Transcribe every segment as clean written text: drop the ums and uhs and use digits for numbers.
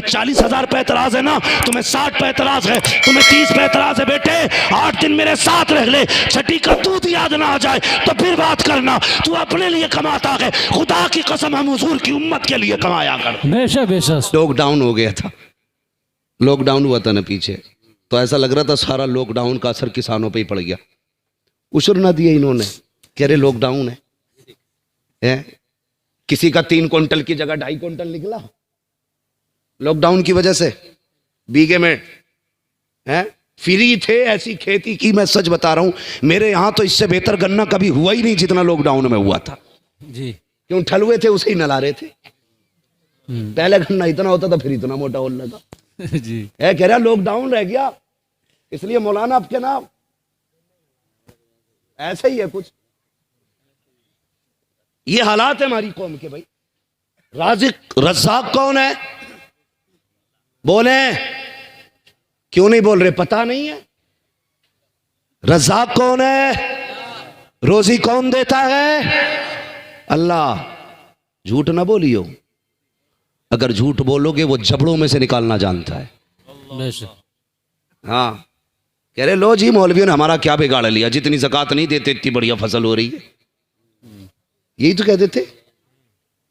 40,000 پہ اعتراض ہے نا، تمہیں 60 پہ اعتراض ہے، تمہیں 30 پہ اعتراض ہے، بیٹے 8 دن میرے ساتھ رہ لے، چھٹی کا دودھ یاد نہ آ جائے تو پھر بات کرنا۔ تو اپنے لیے کماتا ہے، خدا کی قسم ہم حضور کی امت کے لیے کمایا کر۔ بے شک بے شک۔ لاک ڈاؤن ہو گیا تھا، لاک ڈاؤن ہوا تھا نا پیچھے، تو ایسا لگ رہا تھا سارا لاک ڈاؤن کا اثر کسانوں پہ ہی پڑ گیا۔ عشر نہ دیا انہوں نے، کہہ رہے لاک ڈاؤن ہے، کسی کا 3 کوئنٹل کی جگہ 2.5 کوئنٹل نکلا لاک ڈاؤن کی وجہ سے، بیگے میں فری تھے، ایسی کھیتی کی، میں سچ بتا رہا ہوں میرے یہاں تو اس سے بہتر گنا کبھی ہوا ہی نہیں جتنا لاک ڈاؤن میں ہوا تھا جی، کیوں ٹھلوے تھے اسے ہی نلا رہے تھے، پہلے گنا اتنا ہوتا تھا پھر اتنا موٹا ہو تھا جی، کہہ رہا لاک ڈاؤن رہ گیا، اس لیے مولانا آپ کے نام ایسا ہی ہے کچھ، یہ حالات ہے ہماری قوم کے۔ بھائی رازق رزاق کون ہے؟ بولیں، کیوں نہیں بول رہے؟ پتہ نہیں ہے رزاق کون ہے؟ روزی کون دیتا ہے؟ اللہ۔ جھوٹ نہ بولیو، اگر جھوٹ بولو گے وہ جبڑوں میں سے نکالنا جانتا ہے۔ بے شک۔ ہاں، کہہ رہے لو جی مولویوں نے ہمارا کیا بگاڑ لیا، جتنی زکوٰۃ نہیں دیتے اتنی بڑھیا فصل ہو رہی ہے، یہی تو کہتے تھے۔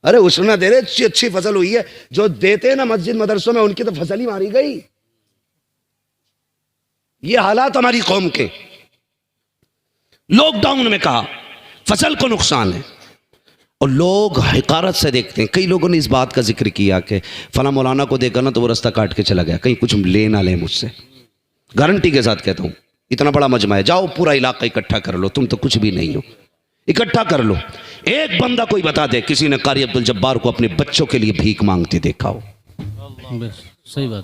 ارے عشر نہ دے رہے، اچھی فصل ہوئی ہے، جو دیتے نا مسجد مدرسوں میں ان کی تو فصل ہی ماری گئی۔ یہ حالات ہماری قوم کے۔ لاک ڈاؤن میں کہا فصل کو نقصان ہے، اور لوگ حقارت سے دیکھتے ہیں۔ کئی لوگوں نے اس بات کا ذکر کیا کہ فلاں مولانا کو دیکھا نا تو وہ رستہ کاٹ کے چلا گیا، کہیں کچھ لے نہ لے مجھ سے۔ گارنٹی کے ساتھ کہتا ہوں، اتنا بڑا مجمع ہے، جاؤ پورا علاقہ اکٹھا کر لو، تم تو کچھ بھی نہیں ہو، اکٹھا کر لو، ایک بندہ کوئی بتا دے کسی نے قاری عبد الجبار کو اپنے بچوں کے لیے بھیک مانگتے دیکھا ہو؟ صحیح بات۔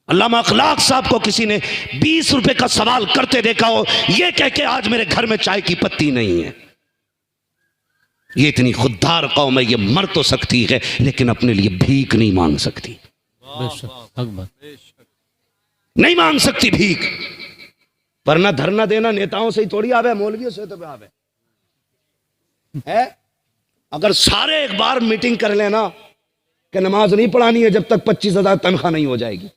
علامہ اخلاق صاحب کو کسی نے 20 روپے کا سوال کرتے دیکھا ہو یہ کہہ کے آج میرے گھر میں چائے کی پتی نہیں ہے؟ یہ اتنی خوددار قوم ہے، یہ مر تو سکتی ہے لیکن اپنے لیے بھیک نہیں مانگ سکتی، بے شک، حق بات۔ نہیں مانگ سکتی بھیک۔ ورنہ دھرنا دینا نیتاؤں سے ہی تھوڑی آوے، مولویوں سے تو آوے ہے۔ اگر سارے ایک بار میٹنگ کر لینا کہ نماز نہیں پڑھانی ہے جب تک 25,000 تنخواہ نہیں ہو جائے گی،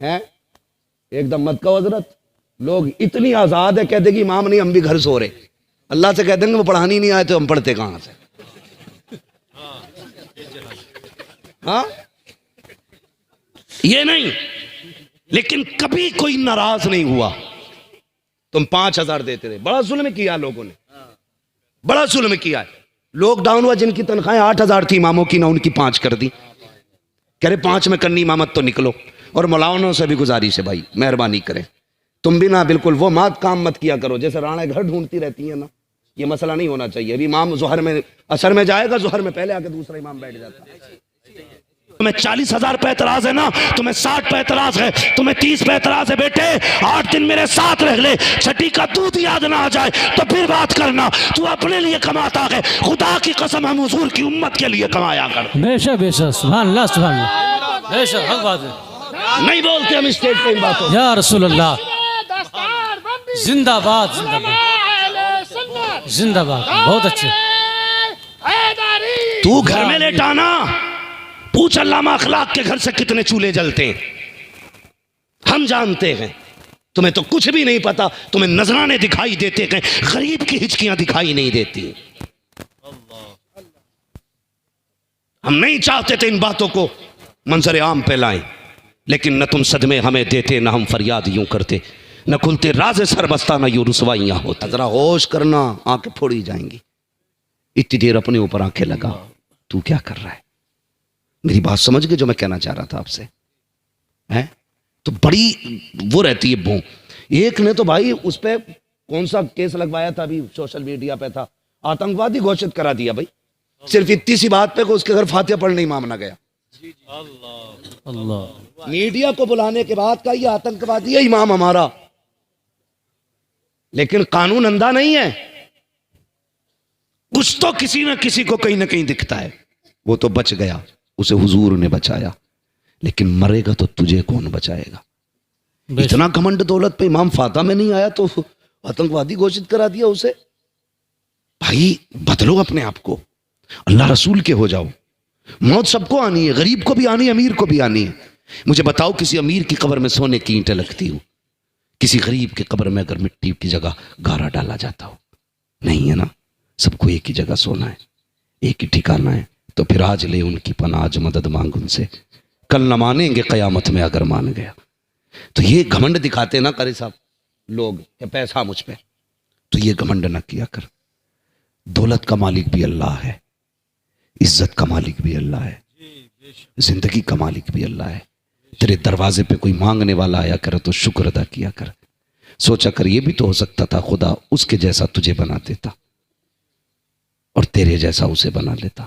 ہے ایک دم مت کہو حضرت، لوگ اتنی آزاد ہے، کہہ دے گی امام نہیں ہم بھی گھر سو رہے، اللہ سے کہہ دیں گے وہ پڑھانی نہیں آئے تو ہم پڑھتے کہاں سے؟ ہاں یہ نہیں، لیکن کبھی کوئی ناراض نہیں ہوا۔ تم 5,000 دیتے رہے، بڑا ظلم کیا لوگوں نے، بڑا ظلم کیا ہے۔ لاک ڈاؤن ہوا، جن کی تنخواہیں 8,000 تھی اماموں کی، نہ ان کی 5 کر دی، کہہ رہے 5 میں کرنی امامت تو نکلو۔ اور مولانا سے بھی گزارش ہے بھائی مہربانی کریں، تم بھی نہ بالکل وہ کام مت کیا کرو جیسے رانے گھر ڈھونڈتی رہتی ہیں نا، یہ مسئلہ نہیں ہونا چاہیے۔ ابھی امام ظہر میں اثر میں جائے گا، ظہر میں پہلے آ کے دوسرا امام بیٹھ جاتا ہے۔ تمہیں 40,000 پہ اعتراض ہے نا، تمہیں 60 پہ اعتراض ہے، تمہیں 30 پہ اعتراض ہے، بیٹے 8 دن میرے ساتھ رہ لے، چھٹی کا دودھ یاد نہ آ جائے تو پھر بات کرنا۔ تو اپنے لیے کماتا ہے، خدا کی قسم ہم حضور کی امت کے لیے کمایا کر۔ بے شک بے شک، سبحان اللہ سبحان اللہ، بے شک، حق بات ہے۔ نہیں بولتے ہم اسٹیج پہ ان باتوں، یا رسول اللہ، زندہ باد زندہ باد زندہ باد، بہت اچھے۔ تو گھر میں لیٹانا، پوچھ علامہ اخلاق کے گھر سے کتنے چولہے جلتے ہیں، ہم جانتے ہیں۔ تمہیں تو کچھ بھی نہیں پتا، تمہیں نذرانے دکھائی دیتے ہیں، غریب کی ہچکیاں دکھائی نہیں دیتی۔ ہم نہیں چاہتے تھے ان باتوں کو منظر عام پہ لائیں، لیکن نہ تم صدمے ہمیں دیتے، نہ ہم فریاد یوں کرتے، نہ کھلتے راز سر بستہ، نہ یوں رسوائیاں ہوتا۔ ذرا ہوش کرنا، آنکھیں پھوڑی جائیں گی۔ اتنی دیر اپنے اوپر آنکھیں لگا، تو کیا کر رہا ہے؟ میری بات سمجھ گئے جو میں کہنا چاہ رہا تھا آپ سے؟ تو بڑی وہ رہتی ہے بوں۔ ایک نے تو بھائی اس پہ کون سا کیس لگوایا تھا، ابھی سوشل میڈیا پہ تھا، آتنکوادی گھوشت کرا دیا بھائی، صرف اتنی سی بات پہ کہ اس کے گھر فاتحہ پڑھنے امام نہ گیا۔ اللہ، میڈیا کو بلانے کے بعد کہا یہ آتنکوادی ہے امام ہمارا، لیکن قانون اندھا نہیں ہے، کچھ تو کسی نہ کسی کو کہیں نہ کہیں دکھتا ہے۔ وہ تو بچ گیا، اسے حضور نے بچایا، لیکن مرے گا تو تجھے کون بچائے گا؟ اتنا گھمنڈ دولت پہ امام فاتح میں نہیں آیا تو آتنکوادی گھوشت کرا دیا اسے۔ بھائی بدلو اپنے آپ کو، اللہ رسول کے ہو جاؤ، موت سب کو آنی ہے، غریب کو بھی آنی ہے، امیر کو بھی آنی ہے۔ مجھے بتاؤ کسی امیر کی قبر میں سونے کی اینٹیں لگتی ہوں، کسی غریب کی قبر میں اگر مٹی کی جگہ گارا ڈالا جاتا ہو؟ نہیں ہے نا، سب کو ایک ہی جگہ سونا ہے، ایک ہی ٹھکانہ ہے۔ تو پھر آج لے ان کی پناہ، آج مدد مانگ ان سے، کل نہ مانیں گے قیامت میں اگر مان گیا۔ تو یہ گھمنڈ دکھاتے نا قاری صاحب لوگ کہ پیسہ مجھ پہ، تو یہ گھمنڈ نہ کیا کر۔ دولت کا مالک بھی اللہ ہے، عزت کا مالک بھی اللہ ہے، زندگی کا مالک بھی اللہ ہے۔ تیرے دروازے پہ کوئی مانگنے والا آیا کر تو شکر ادا کیا کر، سوچا کر یہ بھی تو ہو سکتا تھا خدا اس کے جیسا تجھے بنا دیتا اور تیرے جیسا اسے بنا لیتا۔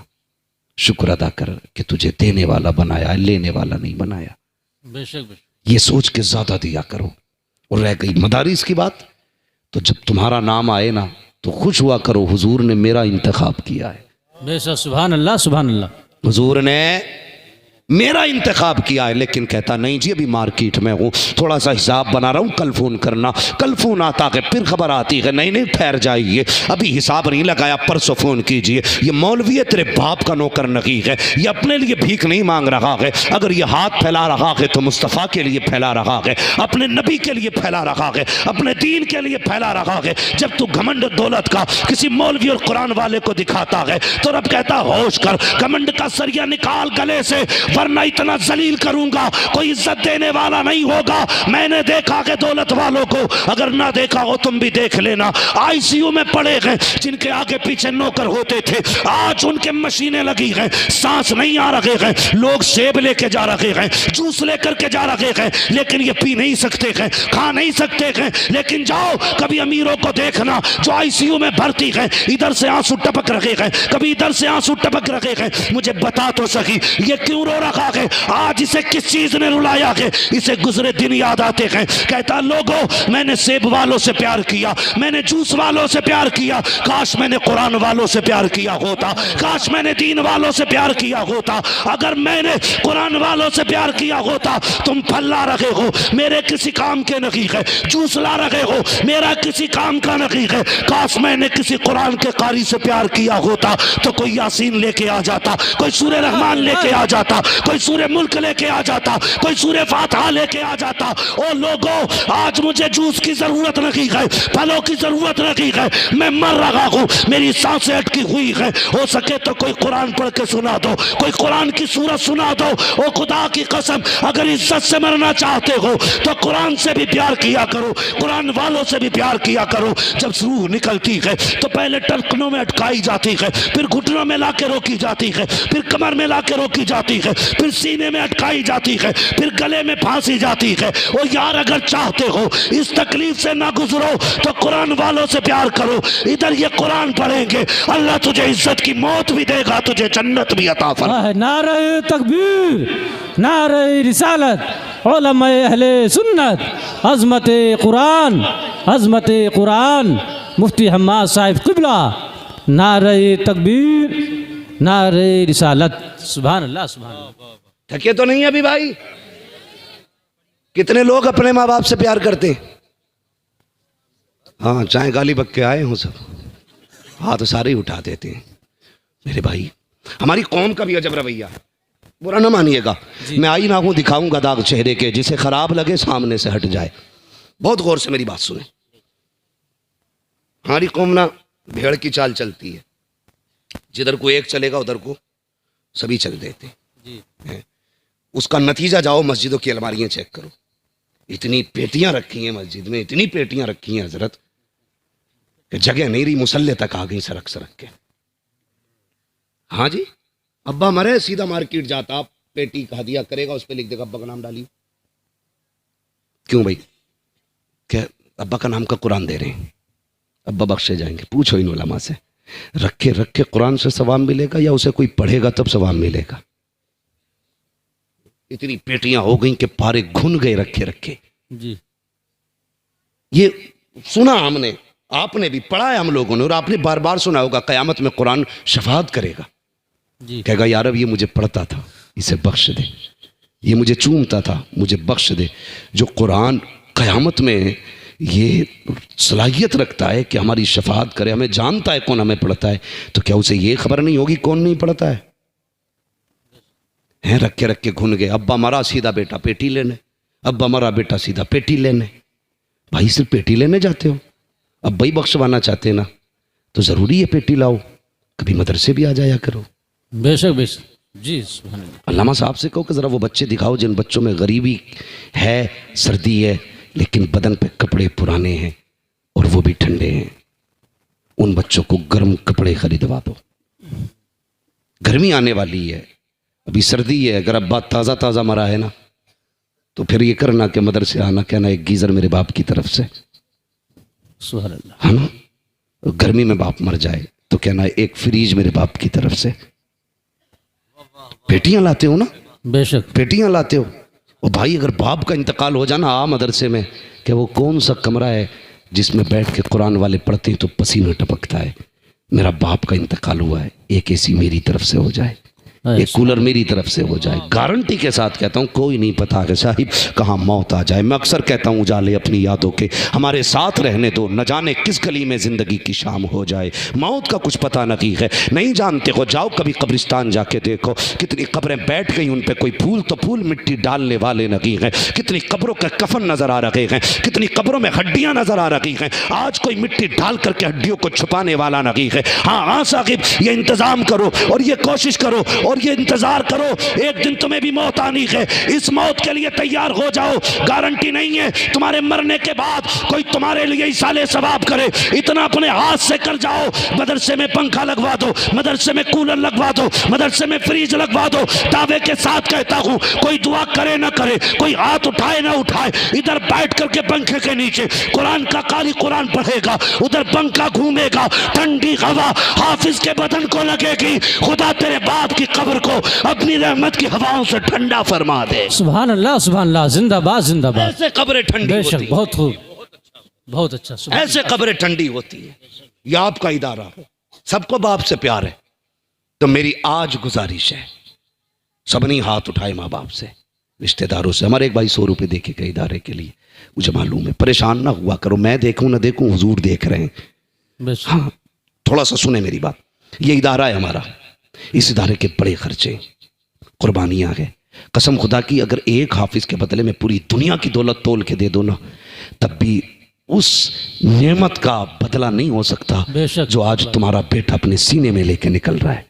شکر ادا کر کہ تجھے دینے والا بنایا ہے، لینے والا نہیں بنایا۔ بے شک بے شک۔ یہ سوچ کے زیادہ دیا کرو۔ اور رہ گئی مدارس کی بات، تو جب تمہارا نام آئے نا تو خوش ہوا کرو، حضور نے میرا انتخاب کیا ہے، بے شک، سبحان اللہ سبحان اللہ۔ حضور نے میرا انتخاب کیا ہے۔ لیکن کہتا نہیں جی ابھی مارکیٹ میں ہوں، تھوڑا سا حساب بنا رہا ہوں، کل فون کرنا۔ کل فون آتا ہے، پھر خبر آتی ہے نہیں نہیں ٹھہر جائیے، ابھی حساب نہیں لگایا، پرسوں فون کیجئے۔ یہ مولوی ہے تیرے باپ کا نوکر نقیق ہے، یہ اپنے لیے بھیک نہیں مانگ رہا ہے، اگر یہ ہاتھ پھیلا رہا ہے تو مصطفیٰ کے لیے پھیلا رہا ہے، اپنے نبی کے لیے پھیلا رہا ہے، اپنے دین کے لیے پھیلا رہا ہے۔ جب تو گھمنڈ دولت کا کسی مولوی اور قرآن والے کو دکھاتا ہے تو رب کہتا ہوش کر، گھمنڈ کا سریا نکال گلے سے، ورنہ اتنا ذلیل کروں گا کوئی عزت دینے والا نہیں ہوگا۔ میں نے دیکھا کہ دولت والوں کو، اگر نہ دیکھا ہو تم بھی دیکھ لینا، آئی سی یو میں پڑے گئے، جن کے آگے پیچھے نوکر ہوتے تھے آج ان کے مشینیں لگی ہیں، سانس نہیں آ رہے ہیں، لوگ سیب لے کے جا رہے ہیں، جوس لے کر کے جا رہے ہیں، لیکن یہ پی نہیں سکتے ہیں، کھا نہیں سکتے ہیں۔ لیکن جاؤ کبھی امیروں کو دیکھنا جو آئی سی یو میں بھرتی ہیں، ادھر سے آنسو ٹپک رہے ہیں، کبھی ادھر سے آنسو ٹپک رہے ہیں۔ مجھے بتا تو سکی یہ کیوں رو رہا ہے؟ آج اسے کس چیز نے رلایا ہے؟ اسے گزرے دن یاد آتے ہیں، کہتا لوگوں میں نے سیب والوں سے پیار کیا، میں نے جوس والوں سے پیار کیا، کاش میں نے قرآن والوں سے پیار کیا ہوتا، کاش میں نے دین والوں سے پیار کیا ہوتا۔ اگر میں نے قرآن والوں سے پیار کیا ہوتا، تم پھل لا رہے ہو میرے کسی کام کے نہیں ہے، جوس لا رہے ہو میرا کسی کام کا نہیں ہے۔ کاش میں نے کسی قرآن کے قاری سے پیار کیا ہوتا تو کوئی یاسین لے کے آ جاتا، کوئی سورہ رحمان لے کے آ جاتا، کوئی سورہ ملک لے کے آ جاتا، کوئی سورہ فاتحہ لے کے آ جاتا۔ او لوگوں آج مجھے جوس کی ضرورت نہیں ہے، پھلوں کی ضرورت نہیں ہے، میں مر رہا ہوں، میری سانسیں اٹکی ہوئی ہے، ہو سکے تو کوئی قرآن پڑھ کے سنا دو، کوئی قرآن کی سورت سنا دو۔ او خدا کی قسم اگر عزت سے مرنا چاہتے ہو تو قرآن سے بھی پیار کیا کرو، قرآن والوں سے بھی پیار کیا کرو۔ جب روح نکلتی ہے تو پہلے ٹرکنوں میں اٹکائی جاتی ہے، پھر گھٹنوں میں لا کے روکی جاتی ہے، پھر کمر میں لا کے روکی جاتی ہے، پھر سینے میں اٹکائی جاتی ہے، پھر گلے میں پھانسی جاتی ہے۔ او یار اگر چاہتے ہو اس تکلیف سے نہ گزرو تو قرآن والوں سے پیار کرو۔ ادھر یہ قرآن پڑھیں گے اللہ تجھے عزت کی موت بھی دے گا، تجھے جنت بھی عطا فرمائے۔ نعرہ تکبیر، نعرہ رسالت، علماء اہل سنت، عظمت قرآن، عظمت قرآن، مفتی حماد صاحب قبلہ، نعرہ تکبیر، نعرہ رسالت۔ سبحان اللہ سبحان اللہ۔ تھکے تو نہیں ابھی بھائی؟ کتنے لوگ اپنے ماں باپ سے پیار کرتے ہیں؟ ہاں چاہے گالی بک کے آئے ہوں سب ہاتھ سارے ہی اٹھا دیتے ہیں۔ میرے بھائی ہماری قوم کا بھی عجب رویہ ہے، برا نہ مانیے گا، میں آئی نہ ہوں دکھاؤں گا داغ چہرے کے، جسے خراب لگے سامنے سے ہٹ جائے۔ بہت غور سے میری بات سنیں، ہماری قوم نا بھیڑ کی چال چلتی ہے، جدھر کو ایک چلے گا ادھر کو سبھی چل دیتے ہیں۔ اس کا نتیجہ جاؤ مسجدوں کی الماریاں چیک کرو، اتنی پیٹیاں رکھی ہیں مسجد میں، اتنی پیٹیاں رکھی ہیں حضرت کہ جگہ نہیں رہی، مسلح تک آ گئی سرک سرک کے۔ ہاں جی ابا مرے سیدھا مارکیٹ جاتا، پیٹی کا ہدیہ کرے گا، اس پہ لکھ دے گا ابا کا نام ڈالیے۔ کیوں بھائی؟ کہ ابا کا نام کا قرآن دے رہے ہیں، ابا بخشے جائیں گے۔ پوچھو ان علماء سے، رکھے رکھے قرآن سے ثواب ملے گا یا اسے کوئی پڑھے گا تب ثواب ملے گا؟ اتنی پیٹیاں ہو گئیں کہ پارے گھن گئے رکھے رکھے۔ جی یہ سنا ہم نے، آپ نے بھی پڑھا ہے ہم لوگوں نے، اور آپ نے بار بار سنا ہوگا قیامت میں قرآن شفاعت کرے گا، جی کہے گا یار اب یہ مجھے پڑھتا تھا، اسے بخش دے، یہ مجھے چومتا تھا، مجھے بخش دے۔ جو قرآن قیامت میں یہ صلاحیت رکھتا ہے کہ ہماری شفاعت کرے، ہمیں جانتا ہے کون ہمیں پڑھتا ہے، تو کیا اسے یہ خبر نہیں ہوگی کون نہیں پڑھتا ہے؟ ہیں رکھ کے گھن گئے. ابا مرا سیدھا بیٹا پیٹی لینے, ابا مرا بیٹا سیدھا پیٹی لینے. بھائی صرف پیٹی لینے جاتے ہو؟ ابا ہی بخشوانا چاہتے نا تو ضروری ہے پیٹی لاؤ, کبھی مدرسے بھی آ جایا کرو. بے شک بے شک. جی سبحان اللہ. علامہ صاحب سے کہو کہ ذرا وہ بچے دکھاؤ جن بچوں میں غریبی ہے, سردی ہے, لیکن بدن پہ کپڑے پرانے ہیں اور وہ بھی ٹھنڈے ہیں. ان بچوں کو گرم کپڑے خریدوا دو. گرمی آنے والی ہے, ابھی سردی ہے. اگر ابا تازہ تازہ مرا ہے نا تو پھر یہ کرنا کہ مدرسے آنا, کہنا ایک گیزر میرے باپ کی طرف سے, سبحان اللہ. ہے نا. گرمی میں باپ مر جائے تو کہنا ایک فریج میرے باپ کی طرف سے. پیٹیاں لاتے ہو نا, بے شک. پیٹیاں لاتے ہو. اور بھائی اگر باپ کا انتقال ہو جانا آ مدرسے میں کہ وہ کون سا کمرہ ہے جس میں بیٹھ کے قرآن والے پڑھتے ہیں تو پسینہ ٹپکتا ہے. میرا باپ کا انتقال ہوا ہے, ایک اے سی میری طرف سے ہو جائے, ایک کولر میری طرف سے ہو جائے. گارنٹی کے ساتھ کہتا ہوں, کوئی نہیں پتا کہ صاحب کہاں موت آ جائے. میں اکثر کہتا ہوں اجالے اپنی یادوں کے ہمارے ساتھ رہنے دو, نہ جانے کس گلی میں زندگی کی شام ہو جائے. موت کا کچھ پتہ نہیں ہے, نہیں جانتے ہو. جاؤ کبھی قبرستان جا کے دیکھو, کتنی قبریں بیٹھ گئی, ان پہ کوئی پھول تو پھول مٹی ڈالنے والے نہیں ہیں. کتنی قبروں کے کفن نظر آ رہے ہیں, کتنی قبروں میں ہڈیاں نظر آ رہی ہیں. آج کوئی مٹی ڈال کر کے ہڈیوں کو چھپانے والا نہیں ہے. ہاں صاحب یہ انتظام کرو اور یہ کوشش کرو اور یہ انتظار کرو, ایک دن تمہیں بھی موت آنی ہے. اس موت کے لیے تیار ہو جاؤ. گارنٹی نہیں ہے تمہارے مرنے کے بعد کوئی تمہارے لیے اصالے ثواب کرے. اتنا اپنے ہاتھ سے کر جاؤ. مدرسے میں پنکھا لگوا دو, مدرسے میں کولر لگوا دو, مدرسے میں فریج لگوا دو. دعوے کے ساتھ کہتا ہوں, کوئی دعا کرے نہ کرے, کوئی ہاتھ اٹھائے نہ اٹھائے, ادھر بیٹھ کر کے پنکھے کے نیچے قرآن کا قاری قرآن پڑھے گا, ادھر پنکھا گھومے گا, ٹھنڈی ہوا حافظ کے بدن کو لگے گی. خدا تیرے باپ کی قبر کو اپنی رحمت کی ہواؤں سے ٹھنڈا فرما دے. سبحان اللہ سبحان اللہ. زندہ باد زندہ باد. ایسے قبریں ٹھنڈی بے ہوتی شک. ہیں, بہت خوب, بہت اچھا. ایسے قبریں ٹھنڈی ہوتی ہیں. یہ آپ کا ادارہ, سب کو باپ سے پیار ہے, تو میری آج گزارش ہے, سب نے ہاتھ اٹھائے ماں باپ سے, رشتہ داروں سے. ہمارے ایک بھائی 100 روپے دے کے گئے ادارے کے لیے, مجھے معلوم ہے. پریشان نہ ہوا کرو, میں دیکھوں نہ دیکھوں حضور دیکھ رہے ہیں. بے شک. ہاں تھوڑا سا سنیں میری بات. یہ ادارہ ہے ہمارا, اس ادارے کے بڑے خرچے, قربانیاں ہیں. قسم خدا کی اگر ایک حافظ کے بدلے میں پوری دنیا کی دولت تول کے دے دو نا, تب بھی اس نعمت کا بدلہ نہیں ہو سکتا بے شک. جو آج تمہارا بیٹا اپنے سینے میں لے کے نکل رہا ہے.